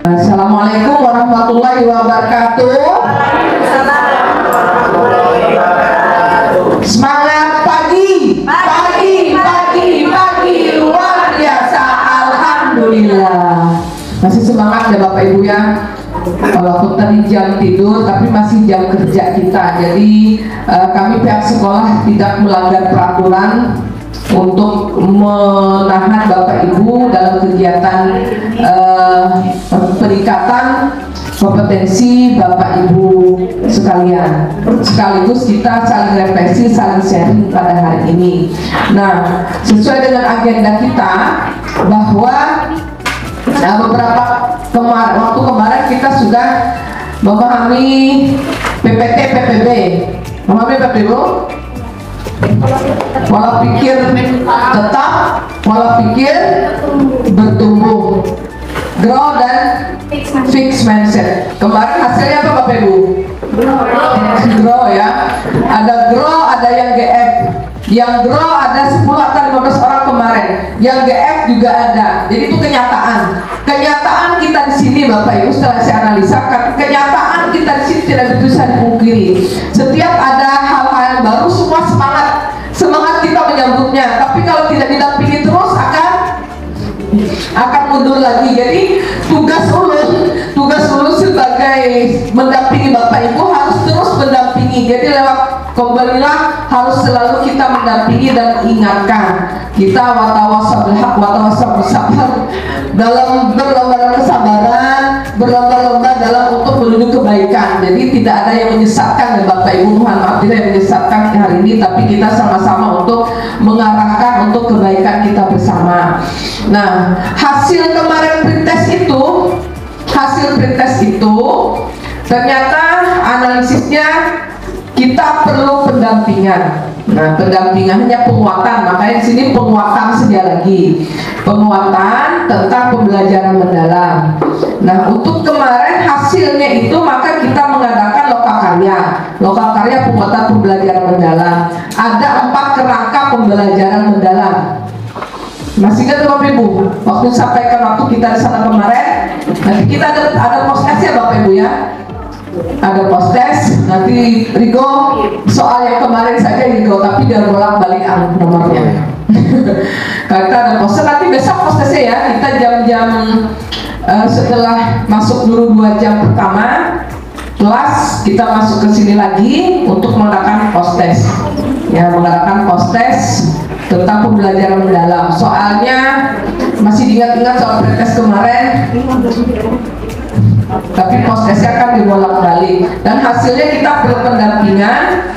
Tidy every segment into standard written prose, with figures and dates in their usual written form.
Assalamualaikum warahmatullahi wabarakatuh. Semangat pagi, pagi luar biasa. Alhamdulillah. Masih semangat ya Bapak Ibu ya. Walaupun tadi jam tidur, tapi masih jam kerja kita. Jadi kami pihak sekolah tidak melanggar peraturan untuk menahan Bapak Ibu dalam kegiatan peningkatan kompetensi Bapak Ibu sekalian. Sekaligus kita saling refleksi, saling sharing pada hari ini. Nah, sesuai dengan agenda kita bahwa beberapa waktu kemarin kita sudah memahami PPT PPB. Memahami PPB? Pola pikir tetap, pola pikir bertumbuh, grow dan fix mindset. Kemarin hasilnya apa Bapak Ibu? Grow ya. Ada grow, ada yang GF. Yang grow ada 10 atau 15 orang kemarin. Yang GF juga ada. Jadi itu kenyataan. Kenyataan kita di sini Bapak Ibu setelah saya analisa, kenyataan kita di sini tidak bisa dipungkiri. Setiap ada hal-hal yang baru, semua semangat kita menyambutnya. Tapi kalau tidak didampingi terus akan mundur lagi. Jadi tugas ulun sebagai mendampingi Bapak Ibu harus terus mendampingi. Jadi lewat kembalilah harus selalu kita mendampingi dan mengingatkan. Kita watawasau bil haq watawasau bis sabr, dalam berlomba dalam kesabaran, berlomba-lomba dalam untuk menuju kebaikan. Jadi tidak ada yang menyesatkan ya Bapak Ibu, mohon maaf tidak yang menyesatkan hari ini, tapi kita sama-sama untuk mengarahkan untuk kebaikan kita bersama. Nah, hasil kemarin pretest itu ternyata analisisnya kita perlu pendampingan. Nah, pendampingannya penguatan, makanya di sini penguatan saja lagi. Penguatan tentang pembelajaran mendalam. Nah, untuk kemarin hasilnya itu maka kita mengadakan lokal karya penguatan pembelajaran mendalam. Ada 4 kerangka pembelajaran mendalam. Masih ingat Bapak Ibu? Waktu sampaikan waktu kita di sana kemarin, nanti kita ada post-test ya Bapak Ibu ya. Ada post-test, nanti Rigo soal yang kemarin saja Rigo, tapi dia bolak-balik nomornya. Kita ada post-test, nanti besok post-testnya ya. Kita jam-jam setelah masuk dulu 2 jam pertama kelas, kita masuk ke sini lagi untuk mengadakan post-test. Ya, mengadakan post-test tentang pembelajaran mendalam. Soalnya masih diingat-ingat soal pretest kemarin, tapi post-testnya akan dibolak-balik. Dan hasilnya kita perlu pendampingan,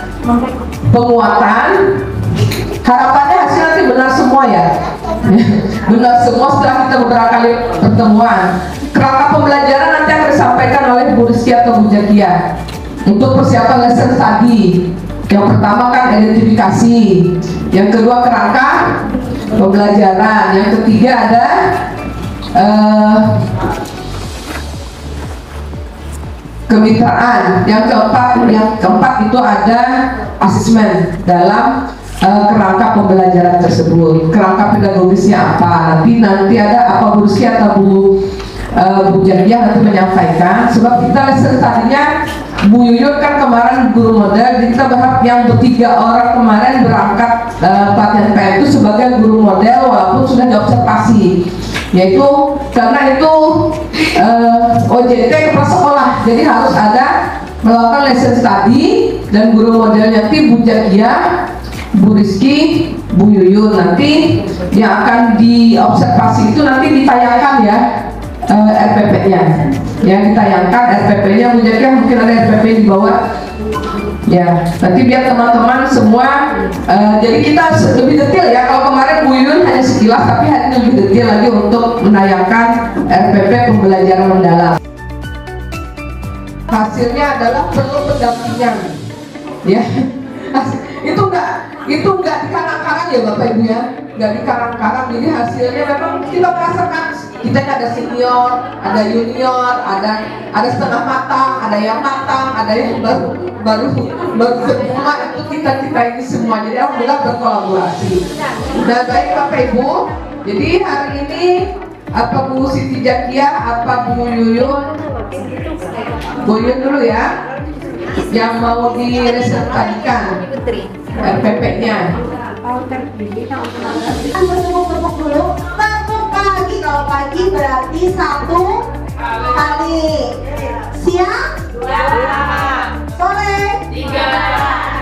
penguatan. Harapannya hasil nanti benar semua ya. Benar semua setelah kita beberapa kali pertemuan. Kerangka pembelajaran nanti akan disampaikan oleh Bu Rizky atau Bu Jakia untuk persiapan lesson study. Yang pertama kan identifikasi, yang kedua kerangka pembelajaran, yang ketiga ada kemitraan, yang keempat itu ada asesmen dalam kerangka pembelajaran tersebut. Kerangka pedagogisnya apa? Nanti ada apa Bu Rizky atau Bu Jakia nanti menyampaikan. Sebab kita lesson tadinya Bu Yuyun kan kemarin guru model, jadi kita berharap yang bertiga orang kemarin berangkat pelatihan PM itu sebagai guru model walaupun sudah diobservasi, yaitu karena itu OJT kepala sekolah, jadi harus ada melakukan lesson study dan guru modelnya nanti Bu Jakia, Bu Rizky, Bu Yuyun. Nanti yang akan diobservasi itu nanti ditayangkan ya RPP-nya, yang ditayangkan RPP-nya. Bu Jakia mungkin ada RPP di bawah ya, nanti biar teman-teman semua jadi kita lebih detail ya. Kalau kemarin Bu Yuyun hanya sekilas, tapi hari ini lebih detail lagi untuk menayangkan RPP pembelajaran mendalam. Hasilnya adalah perlu pendampingan ya. Itu enggak dikarang-karang ya Bapak Ibu ya, enggak dikarang-karang. Jadi hasilnya memang kita merasakan kita ada senior, ada junior, ada setengah matang, ada yang matang, ada yang baru semua itu kita ini semua. Jadi alhamdulillah berkolaborasi. Dan baik Bapak Ibu, jadi hari ini Apa Bu Siti Jakiah, apa Bu Yuyun? Bu Yuyun dulu ya, yang mau diresertasikan RPP-nya. Tepuk dulu. Tepuk pagi. Kalau pagi berarti 1 kali. Siang 2, sore 3,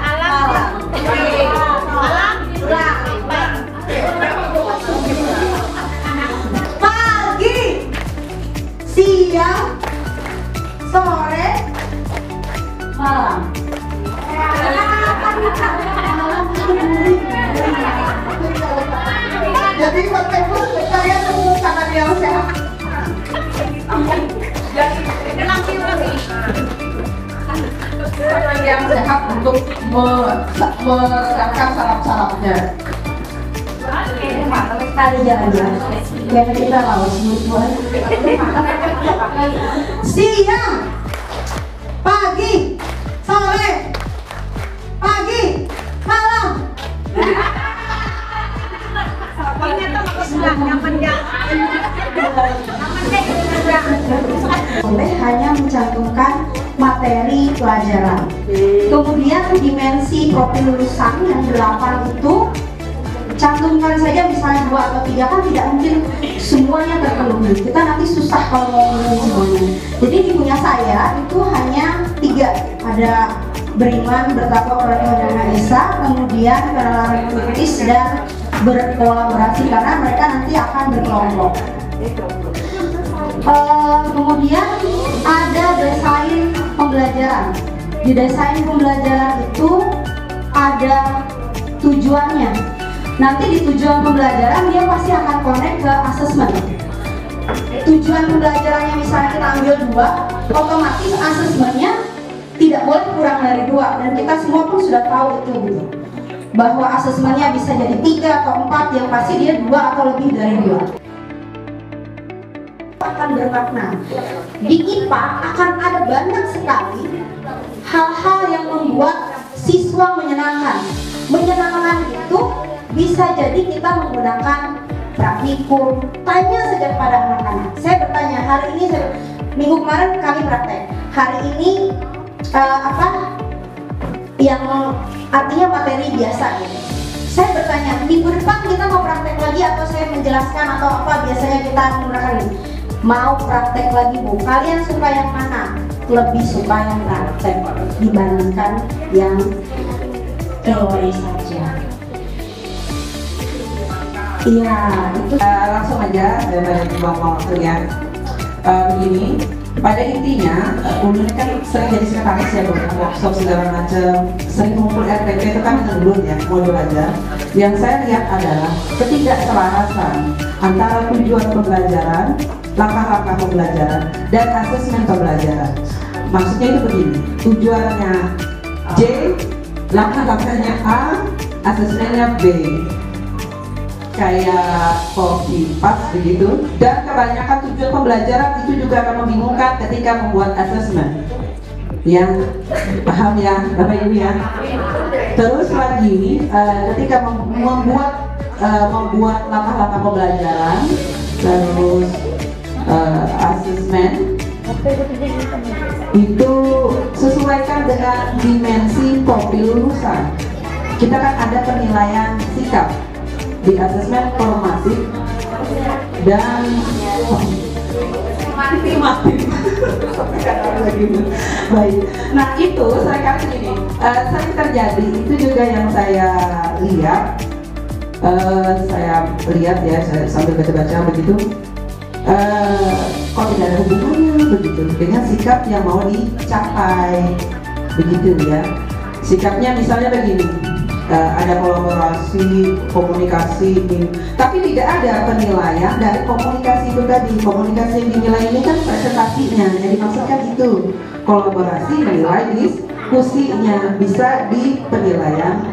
malam 2. Pagi, siang, sore, malam. Jadi pakai pun saya tunggu tangan yang sehat. Tangan yang sehat untuk meredakan saraf-sarafnya. Kali jalan-jalan. Biar kita lawas semua. Siang, pagi, sore, pagi, malam. Boleh hanya mencantumkan materi pelajaran. Kemudian dimensi profil lulusan yang 8 itu cantumkan saja, misalnya 2 atau 3, kan tidak mungkin semuanya terpenuhi. Kita nanti susah kalau mau memenuhi semuanya. Jadi di punya saya itu hanya 3. Ada beriman, bertakwa kepada Tuhan Yang Maha Esa, kemudian penalaran kritis, dan berkolaborasi, karena mereka nanti akan berkelompok. Kemudian ada desain pembelajaran. Di desain pembelajaran itu ada tujuannya. Nanti di tujuan pembelajaran dia pasti akan connect ke asesmen. Tujuan pembelajarannya misalnya kita ambil 2, otomatis asesmennya tidak boleh kurang dari 2, dan kita semua pun sudah tahu itu gitu. Bahwa asesmennya bisa jadi 3 atau 4, yang pasti dia 2 atau lebih dari 2. Akan bermakna. Di IPA akan ada banyak sekali hal-hal yang membuat siswa menyenangkan. Menyenangkan itu bisa jadi kita menggunakan praktikum. Tanya saja kepada anak-anak. Saya bertanya, hari ini minggu kemarin kami praktek. Hari ini apa yang artinya materi biasa gitu. Saya bertanya, minggu depan kita mau praktek lagi atau saya menjelaskan atau apa, biasanya kita menggunakan ini. Mau praktek lagi Bu, kalian suka yang mana? Lebih suka yang praktek dibandingkan yang teori saja. Iya, itu Langsung aja daripada dibuang waktu ya. Begini, pada intinya Ulun kan sering jadi sekretaris ya, workshop segala macam, sering mengumpul RPP itu kan dulu ya, modul aja. Yang saya lihat adalah ketidakselarasan antara tujuan pembelajaran, langkah-langkah pembelajaran, dan asesmen pembelajaran. Maksudnya itu begini, tujuannya J, langkah-langkahnya A, asesmennya B. Kayak copy paste begitu, dan kebanyakan tujuan pembelajaran itu juga akan membingungkan ketika membuat asesmen. Ya, paham ya Bapak Ibu ya. Terus lagi ketika membuat langkah-langkah pembelajaran, terus asesmen itu sesuaikan dengan dimensi profil lulusan. Kita kan ada penilaian sikap di asesmen formatif dan baik. Nah itu seringkali gini, sering terjadi, itu juga yang saya lihat. Ya, saya sambil baca-baca begitu. Kok tidak ada hubungannya begitu dengan sikap yang mau dicapai, begitu ya. Sikapnya misalnya begini. Ada kolaborasi, komunikasi, tapi tidak ada penilaian dari komunikasi itu tadi. Komunikasi yang dinilai ini kan presentasinya, yang dimaksudkan itu kolaborasi, nilai, diskusinya, bisa di penilaian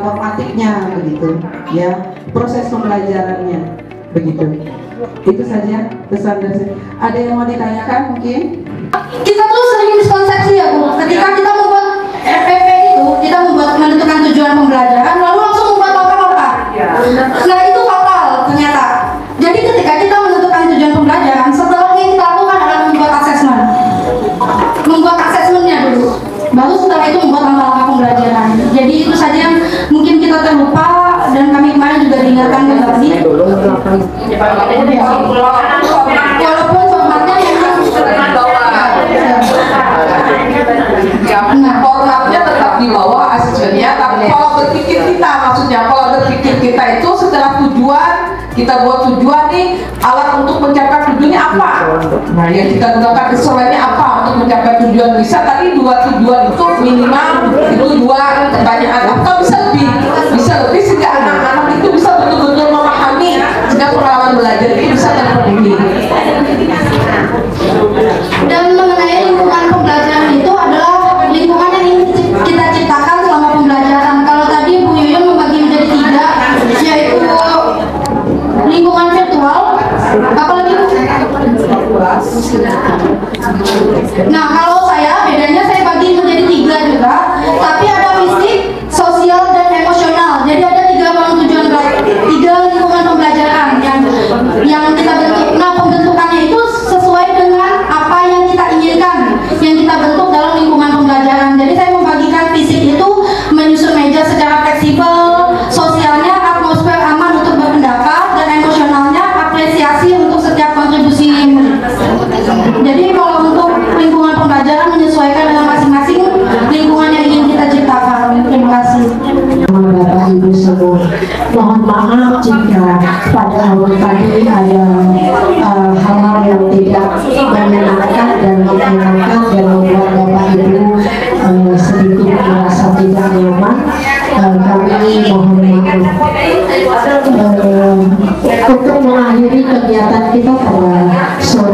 formatifnya begitu, ya, proses pembelajarannya begitu. Itu saja pesan dari saya. Ada yang mau ditanyakan mungkin? kita tuh sering miskonsepsi ya Bu, ketika kita membuat RPP itu, kita menentukan tujuan pembelajaran lalu langsung membuat langkah-langkah. Nah itu fatal ternyata. Jadi ketika kita menentukan tujuan mendengarkan kembali. Walaupun formatnya memang formatnya tetap di bawah asistennya, tapi kalau berpikir kita, maksudnya kalau berpikir kita itu setelah tujuan, kita buat tujuan nih, alat untuk mencapai tujuannya apa? Nah, yang kita gunakan instrumennya apa untuk mencapai tujuan? Bisa tadi 2 tujuan itu minimal itu 2 pertanyaan, atau bisa lebih sehingga anak-anak itu bisa betul-betul memahami, sehingga pengalaman belajar itu bisa terpenuhi. Dan mengenai lingkungan pembelajaran itu adalah lingkungan yang ingin kita ciptakan selama pembelajaran. Kalau tadi Bu Yuyun membagi menjadi 3, yaitu lingkungan virtual, apalagi Bu? Nah, kalau bedanya saya bagi menjadi 3 juga, tapi ada fisik, sosial, dan emosional. Jadi ada 3 lingkungan pembelajaran yang kita bentuk. Nah, pembentukannya itu sesuai dengan apa yang kita inginkan, yang kita bentuk dalam lingkungan pembelajaran. Jadi saya membagikan fisik itu menyusun meja secara fleksibel, sosialnya atmosfer aman untuk berpendapat, dan emosionalnya apresiasi untuk setiap kontribusi murid. Jadi kalau untuk lingkungan pembelajaran menyesuaikan dengan masing-masing lingkungan yang ingin kita ciptakan. Terima kasih. Bapak Ibu semua, mohon maaf jika pada awal tadi ada hal-hal yang tidak menyenangkan dan menyenangkan dan membuat Bapak Ibu sedikit merasa tidak nyaman. Kami mohon maaf. Untuk mengakhiri kegiatan kita pada sore